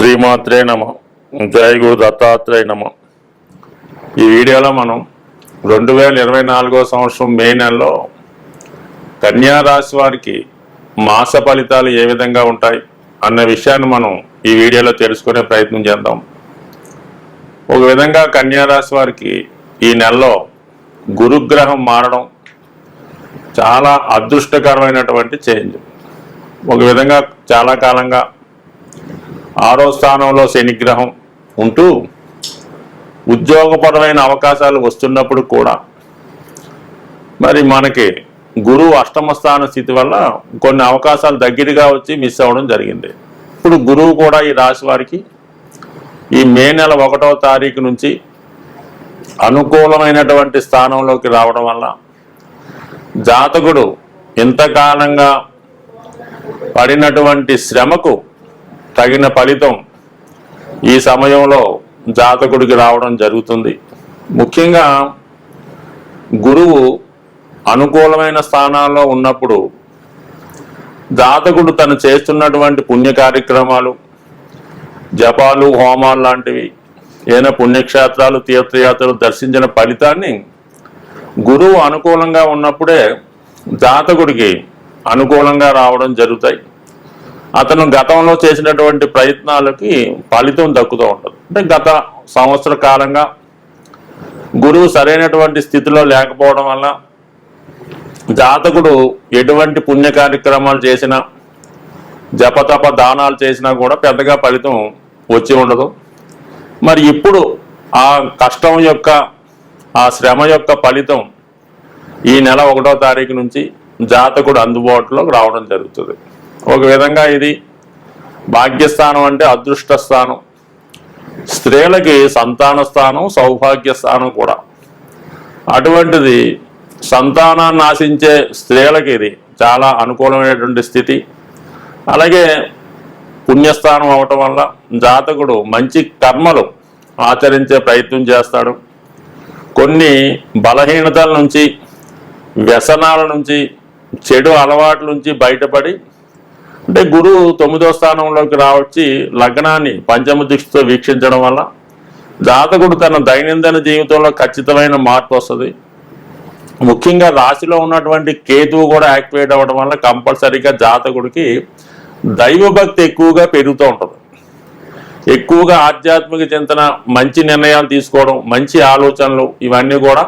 శ్రీమాత్రే నమ. జై గురు దత్తాత్రేయ నమ. ఈ వీడియోలో మనం 2024 సంవత్సరం మే నెలలో కన్యా రాశి వారికి మాస ఫలితాలు ఏ విధంగా ఉంటాయి అన్న విషయాన్ని మనం ఈ వీడియోలో తెలుసుకునే ప్రయత్నం చేద్దాం. ఒక విధంగా కన్యా రాశి వారికి ఈ నెలలో గురుగ్రహం మారడం చాలా అదృష్టకరమైనటువంటి చేంజ్. ఒక విధంగా చాలా కాలంగా 6వ స్థానంలో శనిగ్రహం ఉంటూ ఉద్యోగపరమైన అవకాశాలు వస్తున్నప్పుడు కూడా మరి మనకి గురువు అష్టమ స్థాన స్థితి వల్ల కొన్ని అవకాశాలు దగ్గరగా వచ్చి మిస్ అవ్వడం జరిగింది. ఇప్పుడు గురువు కూడా ఈ రాశి వారికి ఈ మే నెల 1వ తారీఖు నుంచి అనుకూలమైనటువంటి స్థానంలోకి రావడం వల్ల జాతకుడు ఇంతకాలంగా పడినటువంటి శ్రమకు తగిన ఫలితం ఈ సమయంలో జాతకుడికి రావడం జరుగుతుంది. ముఖ్యంగా గురువు అనుకూలమైన స్థానాల్లో ఉన్నప్పుడు జాతకుడు తను చేస్తున్నటువంటి పుణ్య కార్యక్రమాలు, జపాలు, హోమాలు లాంటివి, ఏదైనా పుణ్యక్షేత్రాలు, తీర్థయాత్రలు దర్శించిన ఫలితాన్ని గురువు అనుకూలంగా ఉన్నప్పుడే జాతకుడికి అనుకూలంగా రావడం జరుగుతాయి. అతను గతంలో చేసినటువంటి ప్రయత్నాలకి ఫలితం దక్కుతూ ఉంటుంది. అంటే గత సంవత్సర కాలంగా గురువు సరైనటువంటి స్థితిలో లేకపోవడం వల్ల జాతకుడు ఎటువంటి పుణ్య కార్యక్రమాలు చేసినా, జపతప దానాలు చేసినా కూడా పెద్దగా ఫలితం వచ్చి ఉండదు. మరి ఇప్పుడు ఆ కష్టం యొక్క, ఆ శ్రమ యొక్క ఫలితం ఈ నెల 1వ తారీఖు నుంచి జాతకుడు అందుబాటులోకి రావడం జరుగుతుంది. ఒక విధంగా ఇది భాగ్యస్థానం అంటే అదృష్ట స్థానం, స్త్రీలకి సంతాన స్థానం, సౌభాగ్య స్థానం కూడా. అటువంటిది సంతానాన్ని ఆశించే స్త్రీలకి ఇది చాలా అనుకూలమైనటువంటి స్థితి. అలాగే పుణ్యస్థానం అవటం వల్ల జాతకుడు మంచి కర్మలు ఆచరించే ప్రయత్నం చేస్తాడు. కొన్ని బలహీనతల నుంచి, వ్యసనాల నుంచి, చెడు అలవాట్ల నుంచి బయటపడి, అంటే గురువు 9వ స్థానంలోకి రావచ్చి లగ్నాన్ని పంచమ దృష్టితో వీక్షించడం వల్ల జాతకుడు తన దైనందిన జీవితంలో ఖచ్చితమైన మార్పు వస్తుంది. ముఖ్యంగా రాశిలో ఉన్నటువంటి కేతువు కూడా యాక్టివేట్ అవ్వడం వల్ల కంపల్సరీగా జాతకుడికి దైవభక్తి ఎక్కువగా పెరుగుతూ ఉంటుంది. ఎక్కువగా ఆధ్యాత్మిక చింతన, మంచి నిర్ణయాలు తీసుకోవడం, మంచి ఆలోచనలు, ఇవన్నీ కూడా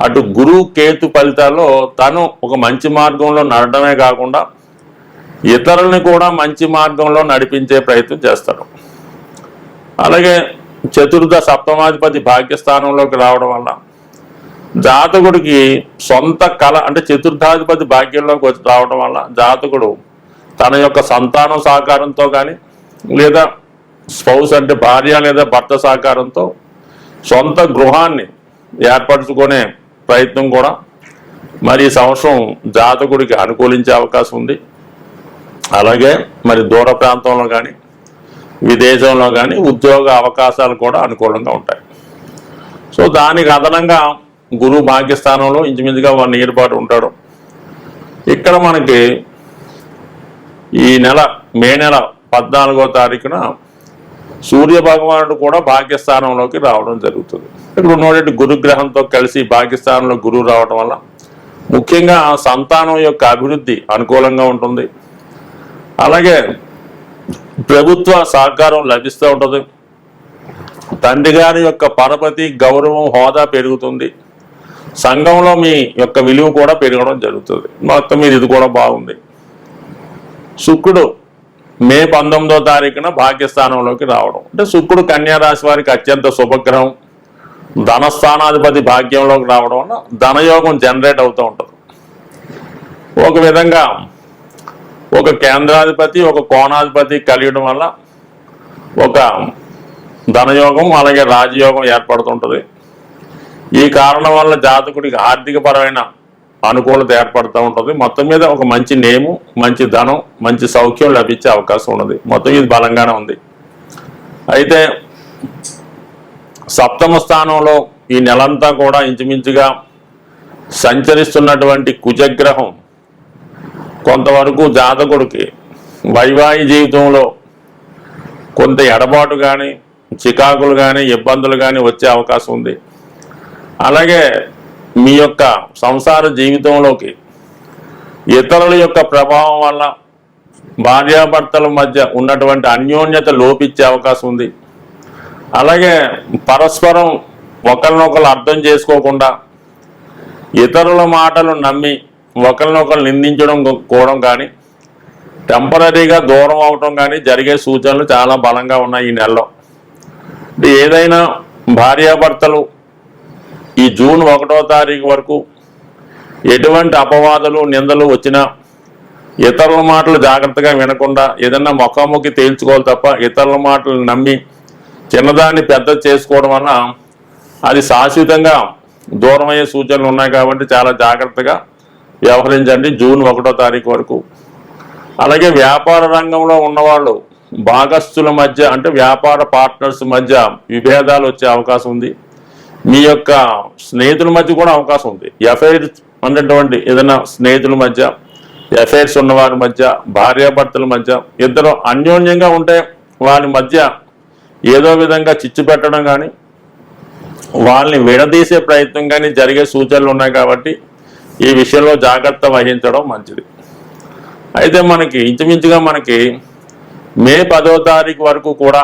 అటు గురువు కేతు ఫలితాల్లో తను ఒక మంచి మార్గంలో నడటమే కాకుండా ఇతరుల్ని కూడా మంచి మార్గంలో నడిపించే ప్రయత్నం చేస్తాడు. అలాగే చతుర్థ సప్తమాధిపతి భాగ్యస్థానంలోకి రావడం వల్ల జాతకుడికి సొంత కళ, అంటే చతుర్థాధిపతి భాగ్యంలోకి వచ్చి రావడం వల్ల జాతకుడు తన యొక్క సంతానం సహకారంతో కానీ, లేదా స్పౌస్ అంటే భార్య లేదా భర్త సహకారంతో సొంత గృహాన్ని ఏర్పరచుకునే ప్రయత్నం కూడా మరి ఈ సంవత్సరం జాతకుడికి అనుకూలించే అవకాశం ఉంది. అలాగే మరి దూర ప్రాంతంలో కానీ, విదేశంలో కానీ ఉద్యోగ అవకాశాలు కూడా అనుకూలంగా ఉంటాయి. సో దానికి అదనంగా గురువు భాగ్యస్థానంలో ఇంచుమించుగా 1 ఇయర్ పాటు ఉంటాడు. ఇక్కడ మనకి ఈ నెల మే నెల 14వ తారీఖున సూర్య భగవానుడు కూడా భాగ్యస్థానంలోకి రావడం జరుగుతుంది. ఇక్కడ ఉన్నటువంటి గురుగ్రహంతో కలిసి భాగ్యస్థానంలో గురువు రావడం వల్ల ముఖ్యంగా సంతానం యొక్క అభివృద్ధి అనుకూలంగా ఉంటుంది. అలాగే ప్రభుత్వ సహకారం లభిస్తూ ఉంటుంది. తండ్రి గారి యొక్క పరపతి, గౌరవం, హోదా పెరుగుతుంది. సంఘంలో మీ యొక్క విలువ కూడా పెరగడం జరుగుతుంది. మొత్తం మీద ఇది కూడా బాగుంది. శుక్రుడు మే 19వ తారీఖున భాగ్యస్థానంలోకి రావడం, అంటే శుక్రుడు కన్యా రాశి వారికి అత్యంత శుభగ్రహం. ధనస్థానాధిపతి భాగ్యంలోకి రావడం వల్ల ధనయోగం జనరేట్ అవుతూ ఉంటుంది. ఒక విధంగా ఒక కేంద్రాధిపతి, ఒక కోణాధిపతి కలియడం వల్ల ఒక ధనయోగం, అలాగే రాజయోగం ఏర్పడుతుంటుంది. ఈ కారణం వల్ల జాతకుడికి ఆర్థికపరమైన అనుకూలత ఏర్పడుతూ ఉంటుంది. మొత్తం మీద ఒక మంచి నేము, మంచి ధనం, మంచి సౌఖ్యం లభించే అవకాశం ఉన్నది. మొత్తం ఇది బలంగానే ఉంది. అయితే సప్తమ స్థానంలో ఈ నెలంతా కూడా ఇంచుమించుగా సంచరిస్తున్నటువంటి కుజగ్రహం కొంతవరకు జాతకుడికి వైవాహిక జీవితంలో కొంత ఎడబాటు కానీ చికాకులు కానీ ఇబ్బందులు కానీ వచ్చే అవకాశం ఉంది. అలాగే మీ యొక్క సంసార జీవితంలోకి ఇతరుల యొక్క ప్రభావం వల్ల భార్యాభర్తల మధ్య ఉన్నటువంటి అన్యోన్యత లోపించే అవకాశం ఉంది. అలాగే పరస్పరం ఒకరినొకరు అర్థం చేసుకోకుండా ఇతరుల మాటలు నమ్మి ఒకరినొకరు నిందించడం కూడా కానీ టెంపరీగా దూరం అవటం కానీ జరిగే సూచనలు చాలా బలంగా ఉన్నాయి ఈ నెలలో. ఏదైనా భార్యాభర్తలు ఈ జూన్ 1వ తారీఖు వరకు ఎటువంటి అపవాదులు నిందలు వచ్చినా ఇతరుల మాటలు జాగ్రత్తగా వినకుండా ఏదన్నా ముఖాముఖి తేల్చుకోవాలి తప్ప ఇతరుల మాటలు నమ్మి చిన్నదాన్ని పెద్ద చేసుకోవడం వల్ల అది శాశ్వతంగా దూరమయ్యే సూచనలు ఉన్నాయి. కాబట్టి చాలా జాగ్రత్తగా వ్యవహరించండి జూన్ 1వ తారీఖు వరకు. అలాగే వ్యాపార రంగంలో ఉన్నవాళ్ళు భాగస్థుల మధ్య అంటే వ్యాపార పార్ట్నర్స్ మధ్య విభేదాలు వచ్చే అవకాశం ఉంది. మీ యొక్క స్నేహితుల మధ్య కూడా అవకాశం ఉంది. ఎఫైర్స్ ఉన్నటువంటి ఏదైనా స్నేహితుల మధ్య, ఎఫైర్స్ ఉన్నవారి మధ్య, భార్యాభర్తల మధ్య ఇద్దరు అన్యోన్యంగా ఉంటే వారి మధ్య ఏదో విధంగా చిచ్చు పెట్టడం కానీ వాళ్ళని విడదీసే ప్రయత్నం కానీ జరిగే సూచనలు ఉన్నాయి. కాబట్టి ఈ విషయంలో జాగ్రత్త వహించడం మంచిది. అయితే మనకి ఇంచుమించుగా మనకి మే 10వ తారీఖు వరకు కూడా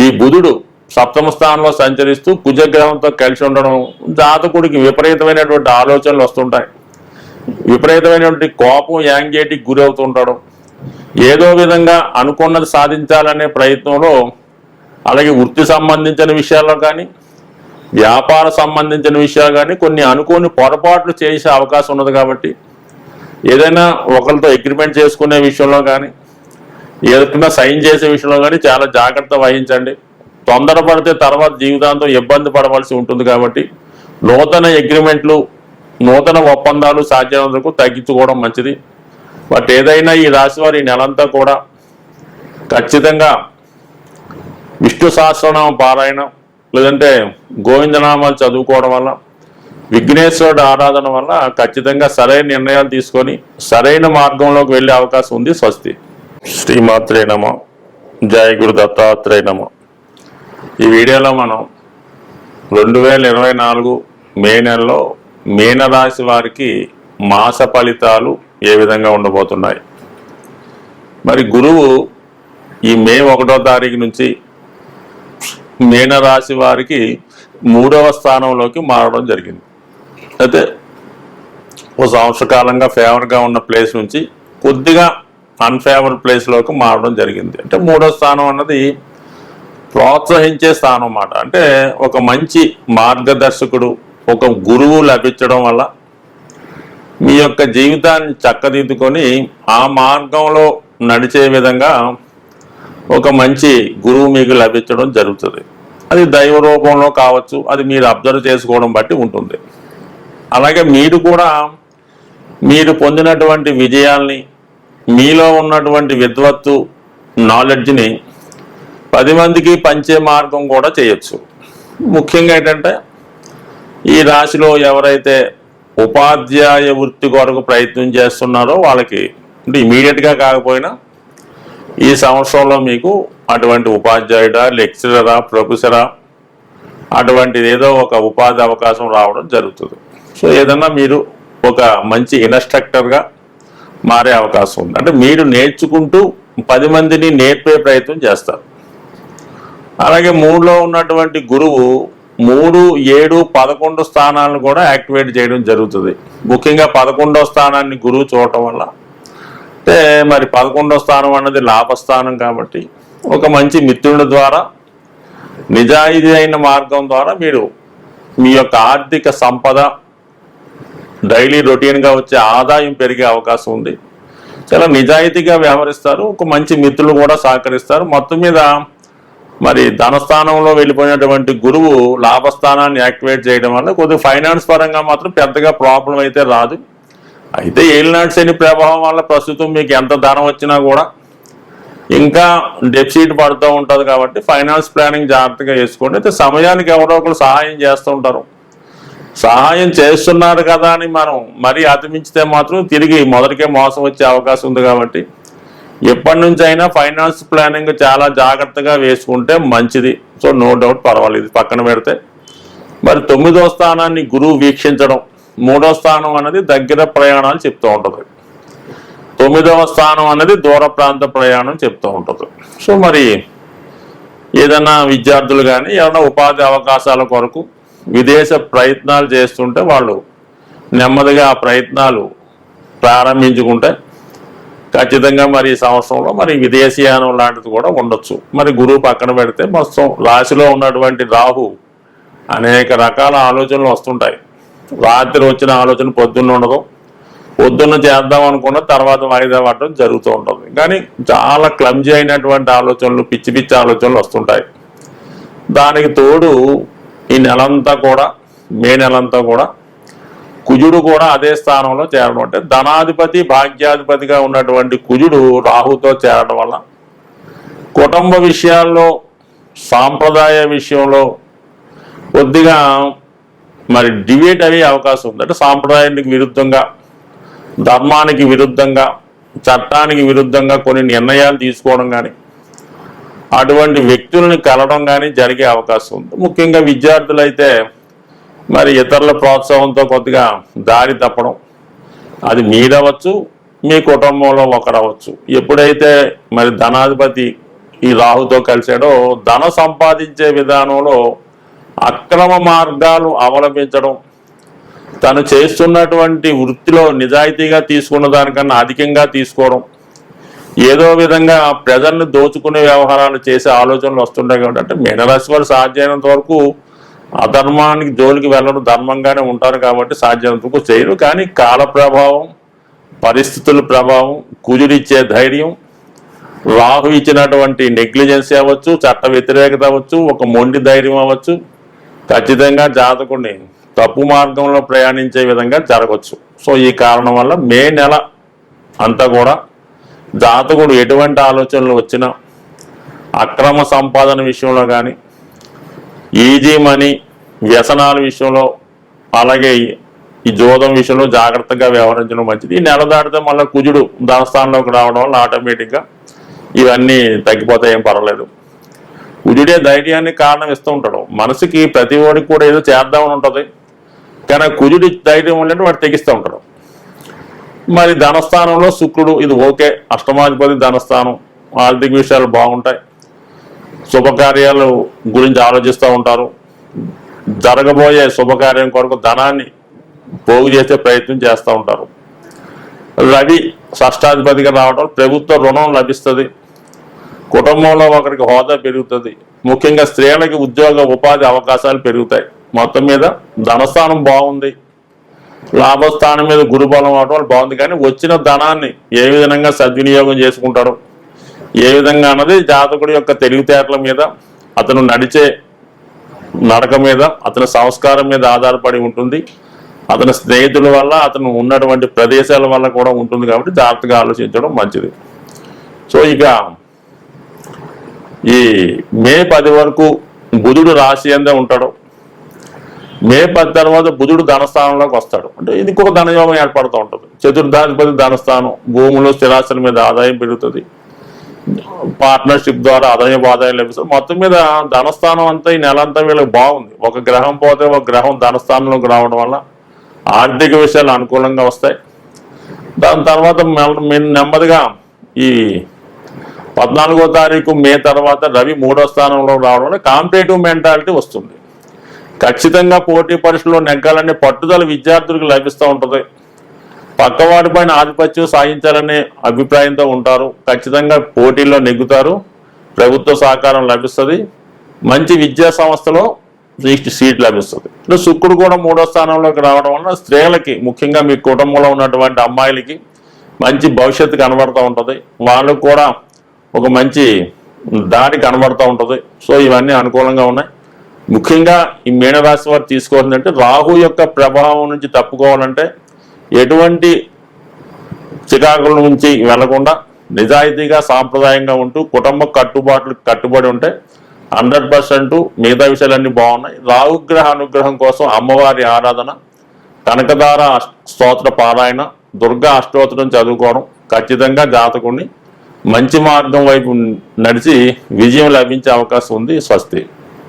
ఈ బుధుడు సప్తమ స్థానంలో సంచరిస్తూ కుజగ్రహంతో కలిసి ఉండడం జాతకుడికి విపరీతమైనటువంటి ఆలోచనలు వస్తుంటాయి. విపరీతమైనటువంటి కోపం, యాంగ్జైటీకి గురి అవుతుంటాడు. ఏదో విధంగా అనుకున్నది సాధించాలనే ప్రయత్నంలో అలాగే వృత్తి సంబంధించిన విషయాల్లో కానీ వ్యాపార సంబంధించిన విషయాలు కానీ కొన్ని అనుకోని పొరపాట్లు చేసే అవకాశం ఉన్నది. కాబట్టి ఏదైనా ఒకరితో అగ్రిమెంట్ చేసుకునే విషయంలో కానీ ఏదైనా సైన్ చేసే విషయంలో కానీ చాలా జాగ్రత్త వహించండి. తొందరపడితే తర్వాత జీవితాంతం ఇబ్బంది పడవలసి ఉంటుంది. కాబట్టి నూతన అగ్రిమెంట్లు, నూతన ఒప్పందాలు సాధ్యమైనందుకు తగ్గించుకోవడం మంచిది. బట్ ఏదైనా ఈ రాశి వారి నెలంతా కూడా ఖచ్చితంగా విష్ణు సహస్రనామ పారాయణం లేదంటే గోవిందనామాలు చదువుకోవడం వల్ల, విఘ్నేశ్వరుడు ఆరాధన వల్ల ఖచ్చితంగా సరైన నిర్ణయాలు తీసుకొని సరైన మార్గంలోకి వెళ్ళే అవకాశం ఉంది. స్వస్తి. శ్రీమాత్రే నమః. జయ గురు దత్తాత్రేయ నమః. ఈ వీడియోలో మనం 2024 మే నెలలో మీనరాశి వారికి మాస ఫలితాలు ఏ విధంగా ఉండబోతున్నాయి. మరి గురువు ఈ మే 1వ తారీఖు నుంచి మీనరాశి వారికి 3వ స్థానంలోకి మారడం జరిగింది. అయితే ఓ సంవత్సర కాలంగా ఫేవర్గా ఉన్న ప్లేస్ నుంచి కొద్దిగా అన్ఫేవర్ ప్లేస్లోకి మారడం జరిగింది. అంటే 3వ స్థానం అన్నది ప్రోత్సహించే స్థానం అన్నమాట. అంటే ఒక మంచి మార్గదర్శకుడు, ఒక గురువు లభించడం వల్ల మీ యొక్క జీవితాన్ని చక్కదిద్దుకొని ఆ మార్గంలో నడిచే విధంగా ఒక మంచి గురువు మీకు లభించడం జరుగుతుంది. అది దైవ రూపంలో కావచ్చు, అది మీరు అబ్జర్వ్ చేసుకోవడం బట్టి ఉంటుంది. అలాగే మీరు కూడా మీరు పొందినటువంటి విజయాల్ని, మీలో ఉన్నటువంటి విద్వత్తు, నాలెడ్జ్ని 10 మందికి పంచే మార్గం కూడా చేయొచ్చు. ముఖ్యంగా ఏంటంటే ఈ రాశిలో ఎవరైతే ఉపాధ్యాయ వృత్తి కొరకు ప్రయత్నం చేస్తున్నారో వాళ్ళకి అంటే ఇమీడియట్గా కాకపోయినా ఈ సంవత్సరంలో మీకు అటువంటి ఉపాధ్యాయుడా, లెక్చరరా, ప్రొఫెసరా అటువంటిది ఏదో ఒక ఉపాధి అవకాశం రావడం జరుగుతుంది. సో ఏదన్నా మీరు ఒక మంచి ఇన్స్ట్రక్టర్గా మారే అవకాశం ఉంది. అంటే మీరు నేర్చుకుంటూ 10 మందిని నేర్పే ప్రయత్నం చేస్తారు. అలాగే 3లో ఉన్నటువంటి గురువు 3, 7, 11 స్థానాలను కూడా యాక్టివేట్ చేయడం జరుగుతుంది. ముఖ్యంగా 11వ స్థానాన్ని గురువు చూడటం వల్ల అంటే మరి 11వ స్థానం అన్నది లాభస్థానం. కాబట్టి ఒక మంచి మిత్రుడి ద్వారా, నిజాయితీ అయిన మార్గం ద్వారా మీరు మీ యొక్క ఆర్థిక సంపద, డైలీ రొటీన్గా వచ్చే ఆదాయం పెరిగే అవకాశం ఉంది. చాలా నిజాయితీగా వ్యవహరిస్తారు. ఒక మంచి మిత్రులు కూడా సహకరిస్తారు. మొత్తం మీద మరి ధనస్థానంలో వెళ్ళిపోయినటువంటి గురువు లాభస్థానాన్ని యాక్టివేట్ చేయడం వల్ల కొద్దిగా ఫైనాన్స్ పరంగా మాత్రం పెద్దగా ప్రాబ్లం అయితే రాదు. అయితే ఏలినాటి శని ప్రభావం వల్ల ప్రస్తుతం మీకు ఎంత ధనం వచ్చినా కూడా ఇంకా డెఫిసిట్ పడుతూ ఉంటుంది. కాబట్టి ఫైనాన్స్ ప్లానింగ్ జాగ్రత్తగా చేసుకోండి. అయితే సమయానికి ఎవరో ఒకరు సహాయం చేస్తూ ఉంటారు. సహాయం చేస్తున్నారు కదా అని మనం మరీ అతిమించితే మాత్రం తిరిగి మొదటికే మోసం వచ్చే అవకాశం ఉంది. కాబట్టి ఎప్పటి నుంచి అయినా ఫైనాన్స్ ప్లానింగ్ చాలా జాగ్రత్తగా వేసుకుంటే మంచిది. సో నో డౌట్ పర్వాలేదు, పక్కన పెడితే. మరి 9వ స్థానాన్ని గురువు వీక్షించడం, 3వ స్థానం అనేది దగ్గర ప్రయాణాలు చెప్తూ ఉంటుంది, 9వ స్థానం అనేది దూర ప్రాంత ప్రయాణం చెప్తూ ఉంటుంది. సో మరి ఏదైనా విద్యార్థులు కానీ ఏదైనా ఉపాధి అవకాశాల కొరకు విదేశ ప్రయత్నాలు చేస్తుంటే వాళ్ళు నెమ్మదిగా ఆ ప్రయత్నాలు ప్రారంభించుకుంటే ఖచ్చితంగా మరి ఈ సంవత్సరంలో మరి విదేశీయానం లాంటిది కూడా ఉండొచ్చు. మరి గురువు పక్కన పెడితే మొత్తం రాశిలో ఉన్నటువంటి రాహు అనేక రకాల ఆలోచనలు వస్తుంటాయి. రాత్రి వచ్చిన ఆలోచన పొద్దున్న ఉండదు, పొద్దున్న చేద్దాం అనుకున్న తర్వాత వాయిదా పడడం జరుగుతూ ఉంటుంది. కానీ చాలా క్లమ్జీ అయినటువంటి ఆలోచనలు, పిచ్చి పిచ్చి ఆలోచనలు వస్తుంటాయి. దానికి తోడు ఈ నెలంతా కూడా, మే నెలంతా కూడా కుజుడు కూడా అదే స్థానంలో చేరడం, అంటే ధనాధిపతి భాగ్యాధిపతిగా ఉన్నటువంటి కుజుడు రాహుతో చేరడం వల్ల కుటుంబ విషయాల్లో, సాంప్రదాయ విషయంలో కొద్దిగా మరి డిబేట్ అయ్యే అవకాశం ఉంది. అంటే సాంప్రదాయానికి విరుద్ధంగా, ధర్మానికి విరుద్ధంగా, చట్టానికి విరుద్ధంగా కొన్ని నిర్ణయాలు తీసుకోవడం కానీ, అటువంటి వ్యక్తుల్ని కలవడం కానీ జరిగే అవకాశం ఉంది. ముఖ్యంగా విద్యార్థులు అయితే మరి ఇతరుల ప్రోత్సాహంతో కొద్దిగా దారి తప్పడం, అది మీరవచ్చు, మీ కుటుంబంలో ఒకరవచ్చు. ఎప్పుడైతే మరి ధనాధిపతి ఈ రాహుతో కలిసాడో ధన సంపాదించే విధానంలో అక్రమ మార్గాలు అవలంబించడం, తను చేస్తున్నటువంటి వృత్తిలో నిజాయితీగా తీసుకున్న దానికన్నా అధికంగా తీసుకోవడం, ఏదో విధంగా ప్రజల్ని దోచుకునే వ్యవహారాలు చేసే ఆలోచనలు వస్తుంటాయి. కాబట్టి అంటే మీనరాశి వారు సాధ్యమైనంత వరకు అధర్మానికి జోలికి వెళ్ళడం, ధర్మంగానే ఉంటారు కాబట్టి సాధ్యమైనంత వరకు చేయరు. కానీ కాల ప్రభావం, పరిస్థితుల ప్రభావం, కుజుడిచ్చే ధైర్యం, రాహు ఇచ్చినటువంటి నెగ్లిజెన్సీ అవ్వచ్చు, చట్ట వ్యతిరేకత అవ్వచ్చు, ఒక మొండి ధైర్యం అవ్వచ్చు, ఖచ్చితంగా జాతకుడిని తప్పు మార్గంలో ప్రయాణించే విధంగా జరగవచ్చు. సో ఈ కారణం వల్ల మే నెల అంతా కూడా జాతకుడు ఎటువంటి ఆలోచనలు వచ్చినా అక్రమ సంపాదన విషయంలో కానీ, ఈజీ మనీ, వ్యసనాల విషయంలో, అలాగే ఈ జోదం విషయంలో జాగ్రత్తగా వ్యవహరించడం మంచిది. ఈ నెల దాటితే మళ్ళీ కుజుడు ధనస్థానంలోకి రావడం వల్ల ఆటోమేటిక్గా ఇవన్నీ తగ్గిపోతాయి, ఏం పర్వాలేదు. కుజుడే ధైర్యాన్ని కారణం ఇస్తూ ఉంటాడు. మనసుకి ప్రతి వాడికి కూడా ఏదో చేద్దామని ఉంటుంది, కానీ కుజుడి ధైర్యం ఉంటే వాడు తెగిస్తూ ఉంటాడు. మరి ధనస్థానంలో శుక్రుడు, ఇది ఓకే, అష్టమాధిపతి ధనస్థానం, ఆర్థిక విషయాలు బాగుంటాయి, శుభకార్యాలు గురించి ఆలోచిస్తూ ఉంటారు, జరగబోయే శుభకార్యం కొరకు ధనాన్ని పోగు చేసే ప్రయత్నం చేస్తూ ఉంటారు. రవి షష్టాధిపతిగా రావడం, ప్రభుత్వ రుణం లభిస్తుంది, కుటుంబంలో ఒకరికి హోదా పెరుగుతుంది, ముఖ్యంగా స్త్రీలకి ఉద్యోగ ఉపాధి అవకాశాలు పెరుగుతాయి. మొత్తం మీద ధనస్థానం బాగుంది, లాభస్థానం మీద గురుబలం అవడం బాగుంది. కానీ వచ్చిన ధనాన్ని ఏ విధంగా సద్వినియోగం చేసుకుంటారు, ఏ విధంగా అన్నది జాతకుడి యొక్క తెలివితేటల మీద, అతను నడిచే నడక మీద, అతని సంస్కారం మీద ఆధారపడి ఉంటుంది. అతని స్నేహితుల వల్ల, అతను ఉన్నటువంటి ప్రదేశాల వల్ల కూడా ఉంటుంది. కాబట్టి జాగ్రత్తగా ఆలోచించడం మంచిది. సో ఇక ఈ మే 10 వరకు బుధుడు రాశి అందే ఉంటాడు. మే 10 తర్వాత బుధుడు ధనస్థానంలోకి వస్తాడు. అంటే ఇది ఇంకొక ధనయోగం ఏర్పడుతూ ఉంటుంది. చతుర్థాధిపతి ధనస్థానం, భూములు స్థిరాస్తుల మీద ఆదాయం పెరుగుతుంది, పార్ట్నర్షిప్ ద్వారా ఆదాయం లభిస్తుంది. మొత్తం మీద ధనస్థానం అంతా ఈ నెల అంతా వీళ్ళకి బాగుంది. ఒక గ్రహం పోతే ఒక గ్రహం ధనస్థానంలోకి రావడం వల్ల ఆర్థిక విషయాలు అనుకూలంగా వస్తాయి. దాని తర్వాత నెమ్మదిగా ఈ 14వ తారీఖు మే తర్వాత రవి 3వ స్థానంలో రావడం వల్ల కాంపిటేటివ్ మెంటాలిటీ వస్తుంది. ఖచ్చితంగా పోటీ పరీక్షలో నెగ్గాలనే పట్టుదల విద్యార్థులకు లభిస్తూ ఉంటుంది. పక్కవాడిపైన ఆధిపత్యం సాధించాలనే అభిప్రాయంతో ఉంటారు. ఖచ్చితంగా పోటీల్లో నెగ్గుతారు, ప్రభుత్వ సహకారం లభిస్తుంది, మంచి విద్యా సంస్థలో సీట్ లభిస్తుంది. శుక్రుడు కూడా 3వ స్థానంలోకి రావడం వల్ల స్త్రీలకి, ముఖ్యంగా మీ కుటుంబంలో ఉన్నటువంటి అమ్మాయిలకి మంచి భవిష్యత్తు కనబడుతూ ఉంటుంది. వాళ్ళకు కూడా ఒక మంచి దారి కనబడుతూ ఉంటుంది. సో ఇవన్నీ అనుకూలంగా ఉన్నాయి. ముఖ్యంగా ఈ మీనరాశి వారు తీసుకోవాలంటే రాహు యొక్క ప్రభావం నుంచి తప్పుకోవాలంటే ఎటువంటి చికాకుల నుంచి వెళ్లకుండా నిజాయితీగా, సాంప్రదాయంగా ఉంటూ కుటుంబ కట్టుబాట్లకు కట్టుబడి ఉంటే 100% మిగతా విషయాలన్నీ బాగున్నాయి. రాహుగ్రహ అనుగ్రహం కోసం అమ్మవారి ఆరాధన, కనకదార స్తోత్ర పారాయణ, దుర్గా అష్టోత్తరం చదువుకోవడం ఖచ్చితంగా జాతకుడిని మంచి మార్గం వైపు నడిచి విజయం లభించే అవకాశం ఉంది. స్వస్తి.